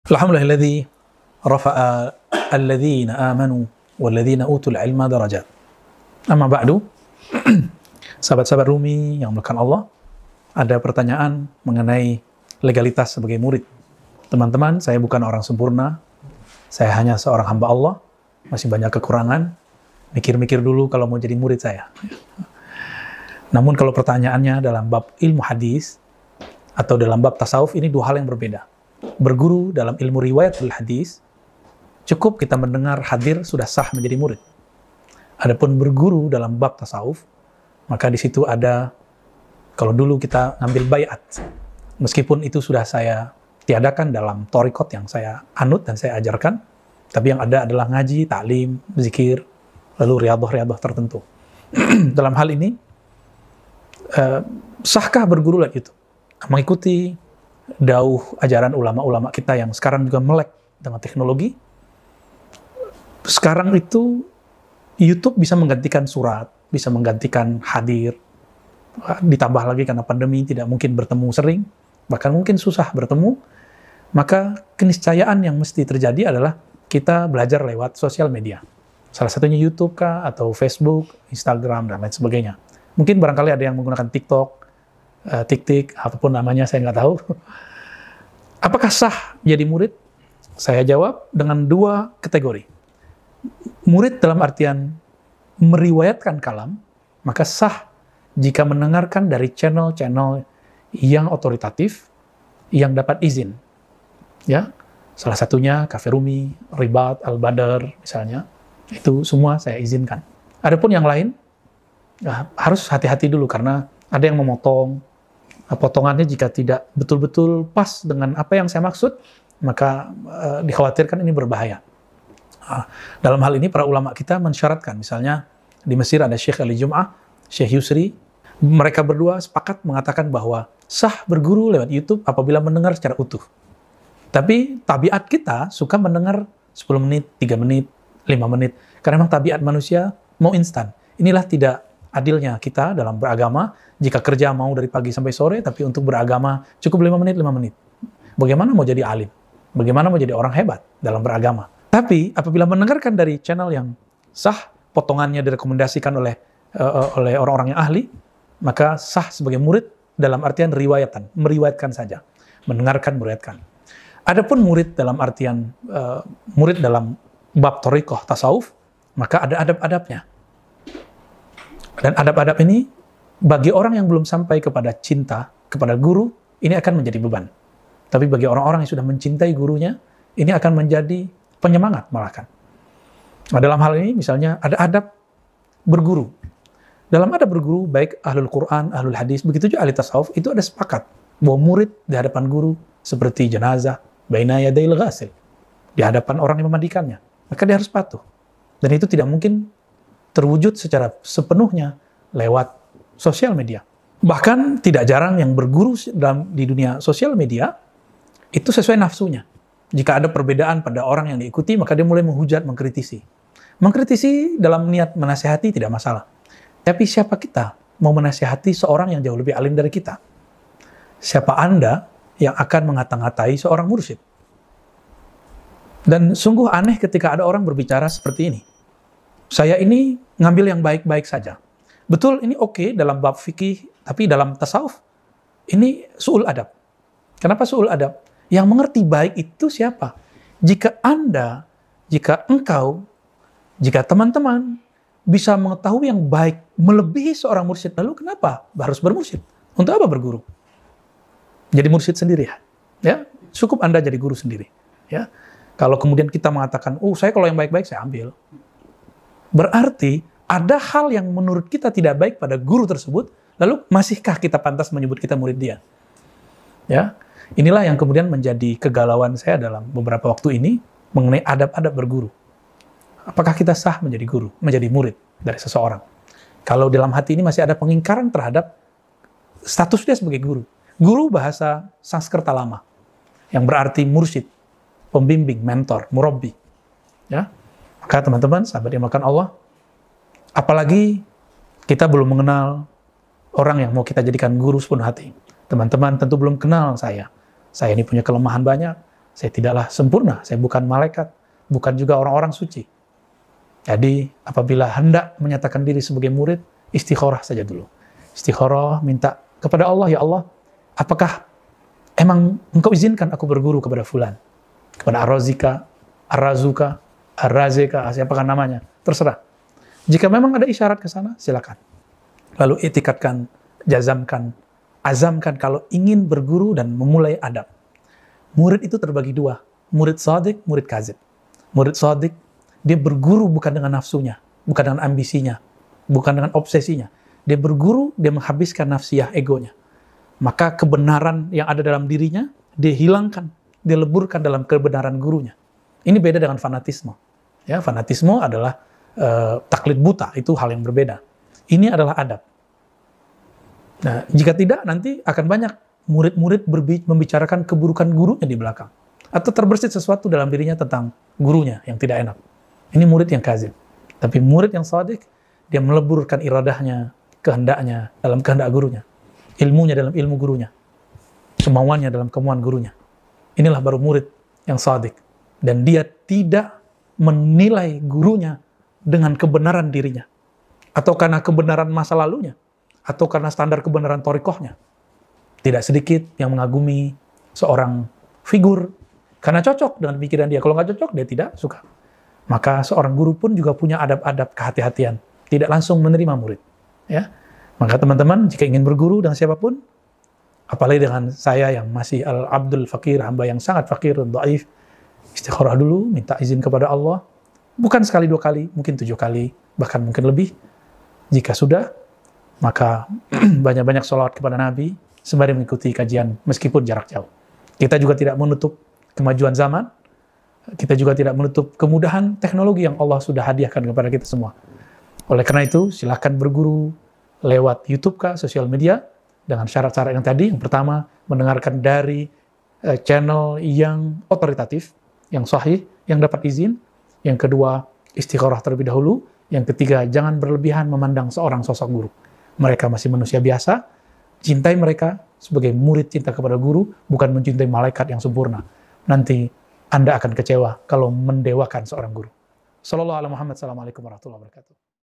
Alhamdulillahilladzi rafa'a alladzina amanu walladzina utul ilma darajat. Amma ba'du. Sahabat-sahabat Rumi yang melakukan Allah, ada pertanyaan mengenai legalitas sebagai murid. Teman-teman, saya bukan orang sempurna. Saya hanya seorang hamba Allah, masih banyak kekurangan. Mikir-mikir dulu kalau mau jadi murid saya. Namun kalau pertanyaannya dalam bab ilmu hadis atau dalam bab tasawuf, ini dua hal yang berbeda. Berguru dalam ilmu riwayat hadis, cukup kita mendengar hadir sudah sah menjadi murid. Adapun berguru dalam bab tasawuf, maka di situ ada, kalau dulu kita ngambil bayat, meskipun itu sudah saya tiadakan dalam thariqat yang saya anut dan saya ajarkan, tapi yang ada adalah ngaji, taklim, zikir, lalu riyadhah tertentu. Dalam hal ini, sahkah berguru lagi itu? Mengikuti dauh ajaran ulama-ulama kita yang sekarang juga melek dengan teknologi. Sekarang itu YouTube bisa menggantikan surat, bisa menggantikan hadir. Ditambah lagi karena pandemi tidak mungkin bertemu sering, bahkan mungkin susah bertemu. Maka keniscayaan yang mesti terjadi adalah kita belajar lewat sosial media. Salah satunya YouTube kah, atau Facebook, Instagram, dan lain sebagainya. Mungkin barangkali ada yang menggunakan TikTok, Tik-tik, apapun namanya saya nggak tahu. Apakah sah jadi murid? Saya jawab dengan dua kategori. Murid dalam artian meriwayatkan kalam, maka sah jika mendengarkan dari channel-channel yang otoritatif, yang dapat izin. Ya, salah satunya Cafe Rumi, Ribat, Al-Badr, misalnya. Itu semua saya izinkan. Adapun yang lain, harus hati-hati dulu karena ada yang memotong. Potongannya jika tidak betul-betul pas dengan apa yang saya maksud, maka dikhawatirkan ini berbahaya. Dalam hal ini para ulama kita mensyaratkan, misalnya di Mesir ada Syekh Ali Jum'ah, Syekh Yusri, mereka berdua sepakat mengatakan bahwa sah berguru lewat YouTube apabila mendengar secara utuh. Tapi tabiat kita suka mendengar 10 menit, 3 menit, 5 menit, karena memang tabiat manusia mau instan. Inilah tidak adilnya kita dalam beragama, jika kerja mau dari pagi sampai sore, tapi untuk beragama cukup 5 menit, 5 menit. Bagaimana mau jadi alim? Bagaimana mau jadi orang hebat dalam beragama? Tapi apabila mendengarkan dari channel yang sah, potongannya direkomendasikan oleh orang-orang yang ahli, maka sah sebagai murid dalam artian riwayatan, meriwayatkan saja, mendengarkan, meriwayatkan. Adapun murid dalam artian murid dalam bab thariqah tasawuf, maka ada adab-adabnya. Dan adab-adab ini, bagi orang yang belum sampai kepada cinta, kepada guru, ini akan menjadi beban. Tapi bagi orang-orang yang sudah mencintai gurunya, ini akan menjadi penyemangat malahan. Nah, dalam hal ini, misalnya, ada adab berguru. Dalam adab berguru, baik ahlul Quran, ahlul hadis, begitu juga ahli tasawuf, itu ada sepakat bahwa murid di hadapan guru, seperti jenazah, baina yadail ghasil, di hadapan orang yang memandikannya. Maka dia harus patuh. Dan itu tidak mungkin terwujud secara sepenuhnya lewat sosial media. Bahkan tidak jarang yang berguru di dunia sosial media itu sesuai nafsunya. Jika ada perbedaan pada orang yang diikuti, maka dia mulai menghujat, mengkritisi. Mengkritisi dalam niat menasihati tidak masalah. Tapi siapa kita mau menasihati seorang yang jauh lebih alim dari kita? Siapa Anda yang akan mengata-ngatai seorang mursyid? Dan sungguh aneh ketika ada orang berbicara seperti ini. Saya ini ngambil yang baik-baik saja. Betul, ini oke dalam bab fikih, tapi dalam tasawuf, ini su'ul adab. Kenapa su'ul adab? Yang mengerti baik itu siapa? Jika Anda, jika engkau, jika teman-teman bisa mengetahui yang baik, melebihi seorang mursyid, lalu kenapa harus bermursyid? Untuk apa berguru? Jadi mursyid sendiri ya? Cukup Anda jadi guru sendiri. Ya. Kalau kemudian kita mengatakan, saya kalau yang baik-baik saya ambil. Berarti ada hal yang menurut kita tidak baik pada guru tersebut, lalu masihkah kita pantas menyebut kita murid dia? Ya, inilah yang kemudian menjadi kegalauan saya dalam beberapa waktu ini mengenai adab-adab berguru. Apakah kita sah menjadi guru, menjadi murid dari seseorang? Kalau dalam hati ini masih ada pengingkaran terhadap status dia sebagai guru. Guru bahasa Sanskerta lama, yang berarti mursyid, pembimbing, mentor, murabbi. Ya, maka teman-teman, sahabat yang makan Allah, apalagi kita belum mengenal orang yang mau kita jadikan guru sepenuh hati. Teman-teman tentu belum kenal saya. Saya ini punya kelemahan banyak. Saya tidaklah sempurna, saya bukan malaikat, bukan juga orang-orang suci. Jadi apabila hendak menyatakan diri sebagai murid, istikharah saja dulu. Istikharah, minta kepada Allah, ya Allah, apakah emang engkau izinkan aku berguru kepada fulan? Kepada Ar-Razika, Ar-Razuka, Ar-Razika, siapakah namanya? Terserah. Jika memang ada isyarat ke sana, silakan. Lalu itikadkan, jazamkan, azamkan kalau ingin berguru dan memulai adab. Murid itu terbagi dua, murid shadiq, murid kazib. Murid shadiq, dia berguru bukan dengan nafsunya, bukan dengan ambisinya, bukan dengan obsesinya. Dia berguru, dia menghabiskan nafsiyah, egonya. Maka kebenaran yang ada dalam dirinya, dia hilangkan, dia leburkan dalam kebenaran gurunya. Ini beda dengan fanatisme. Ya, fanatisme adalah taklid buta, itu hal yang berbeda. Ini adalah adab. Nah, jika tidak, nanti akan banyak murid-murid membicarakan keburukan gurunya di belakang. Atau terbersit sesuatu dalam dirinya tentang gurunya yang tidak enak. Ini murid yang kazib. Tapi murid yang shadiq, dia meleburkan iradahnya, kehendaknya dalam kehendak gurunya. Ilmunya dalam ilmu gurunya. Kemauannya dalam kemauan gurunya. Inilah baru murid yang shadiq. Dan dia tidak menilai gurunya dengan kebenaran dirinya. Atau karena kebenaran masa lalunya. Atau karena standar kebenaran thariqahnya. Tidak sedikit yang mengagumi seorang figur karena cocok dengan pikiran dia. Kalau nggak cocok, dia tidak suka. Maka seorang guru pun juga punya adab-adab kehati-hatian. Tidak langsung menerima murid. Ya. Maka teman-teman, jika ingin berguru dengan siapapun, apalagi dengan saya yang masih al-abdul fakir, hamba yang sangat fakir dan dhaif, istikharah dulu, minta izin kepada Allah. Bukan sekali, 2 kali, mungkin 7 kali, bahkan mungkin lebih. Jika sudah, maka banyak-banyak sholawat kepada Nabi, sembari mengikuti kajian meskipun jarak jauh. Kita juga tidak menutup kemajuan zaman, kita juga tidak menutup kemudahan teknologi yang Allah sudah hadiahkan kepada kita semua. Oleh karena itu, silakan berguru lewat YouTube kah, sosial media, dengan syarat-syarat yang tadi. Yang pertama, mendengarkan dari channel yang otoritatif, yang sahih, yang dapat izin. Yang kedua, istikharah terlebih dahulu. Yang ketiga, jangan berlebihan memandang seorang sosok guru. Mereka masih manusia biasa. Cintai mereka sebagai murid cinta kepada guru, bukan mencintai malaikat yang sempurna. Nanti Anda akan kecewa kalau mendewakan seorang guru. Sallallahu alaihi Muhammad, assalamualaikum warahmatullahi wabarakatuh.